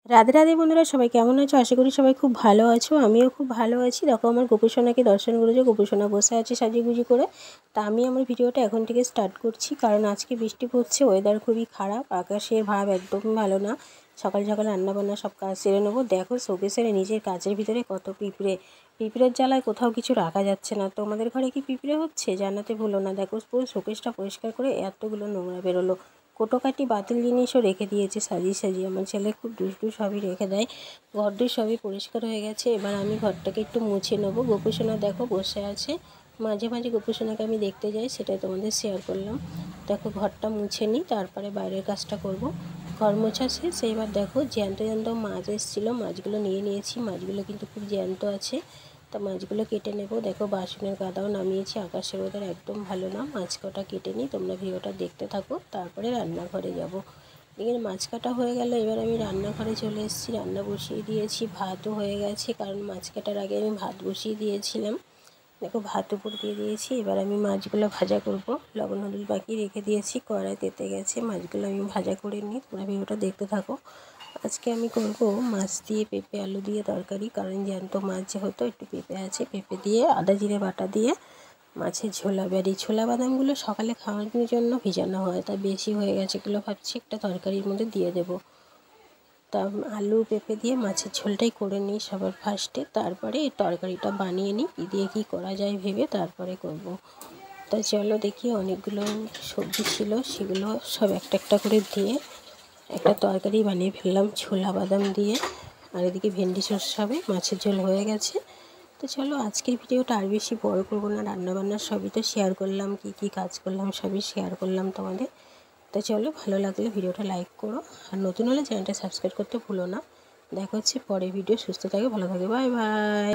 রাধে রাধে বন্ধুরা, সবাই কেমন আছো? আশা করি সবাই খুব ভালো আছো। আমিও খুব ভালো আছি। দেখো আমার গোপুসোনাকে দর্শন করেছো। গোপুসোনা বসে আছে সাজিগুজি করে। তা আমি আমার ভিডিওটা এখন থেকে স্টার্ট করছি, কারণ আজকে বৃষ্টি পড়ছে, ওয়েদার খুবই খারাপ, আকাশের ভাব একদম ভালো না। সকাল সকাল রান্নাবান্না সব কাজ সেরে নেবো। দেখো শোকেসের নিজের কাজের ভিতরে কত পিঁপড়ের জ্বালায় কোথাও কিছু রাখা যাচ্ছে না। তোমাদের ঘরে কি পিঁপড়ে হচ্ছে? জানাতে ভুলো না। দেখো পুরো শোকেসটা পরিষ্কার করে এতগুলো নোংরা বেরোলো। কোটোকাটি বাতিল জিনিসও রেখে দিয়েছে সাজিয়ে। আমার ছেলে খুব দুষ্টু, সবই রেখে দেয়। ঘরদোর সবই পরিষ্কার হয়ে গেছে। এবার আমি ঘরটাকে একটু মুছে নেবো। গোপুসোনা দেখো বসে আছে। মাঝে মাঝে গোপুসোনাকে আমি দেখতে যাই, সেটাই তোমাদের শেয়ার করলাম। দেখো ঘরটা মুছে নিই, তারপরে বাইরের কাজটা করব। ঘর মোছা শেষ। এইবার দেখো জ্যান্ত মাছ এসেছিলো, মাছগুলো নিয়ে নিয়েছি। মাছগুলো কিন্তু খুব জ্যান্ত আছে। তা মাছগুলো কেটে নেব। দেখো বাসনের গাদাও নামিয়েছি, আকাশের ওদের একদম ভালো না। মাছ কটা কেটে নিই, তোমরা ভিডিওটা দেখতে থাকো। তারপরে রান্নাঘরে যাব। এখানে মাছ কাটা হয়ে গেল। এবার আমি রান্নাঘরে চলে এসেছি, রান্না বসিয়ে দিয়েছি। ভাতও হয়ে গেছে, কারণ মাছ কাটার আগে আমি ভাত বসিয়ে দিয়েছিলাম। দেখো ভাত উপর দিয়ে দিয়েছি। এবার আমি মাছগুলো ভাজা করব। লবণ হলুদ বাকি রেখে দিয়েছি, কড়াই তেতে গেছে। মাছগুলো আমি ভাজা করে নিই, তোমরা ভিডিওটা দেখতে থাকো। আজকে আমি করব মাছ দিয়ে পেঁপে আলু দিয়ে তরকারি, কারণ জ্যান্ত মাছ যেহেতু একটু পেঁপে আছে, পেঁপে দিয়ে আদা জিরে বাটা দিয়ে মাছের ঝোলা। এই ছোলা বাদামগুলো সকালে খাওয়ানোর জন্য ভিজানো হয়, তা বেশি হয়ে গেছে, এগুলো ভাবছি একটা তরকারির মধ্যে দিয়ে দেবো। তা আলু পেঁপে দিয়ে মাছের ঝোলটাই করে নিই সবার ফার্স্টে, তারপরে এই তরকারিটা বানিয়ে নিই। কী দিয়ে কী করা যায় ভেবে তারপরে করব। তা চলো দেখি, অনেকগুলো সবজি ছিল, সেগুলো সব একটা একটা করে দিয়ে একটা তরকারি বানিয়ে ফেললাম ছোলা বাদাম দিয়ে। আর এদিকে ভেন্ডি সর্ষে হবে, মাছের ঝোল হয়ে গেছে। তো চলো আজকের ভিডিওটা আর বেশি বড় করবো না। রান্নাবান্না সবই তো শেয়ার করলাম, কি কি কাজ করলাম সবই শেয়ার করলাম তোমাদের। তো চলো, ভালো লাগলে ভিডিওটা লাইক করো, আর নতুন হলে চ্যানেলটা সাবস্ক্রাইব করতে ভুলো না। দেখা হচ্ছে পরের ভিডিও। সুস্থ থাকে, ভালো থাকে, বাই বাই।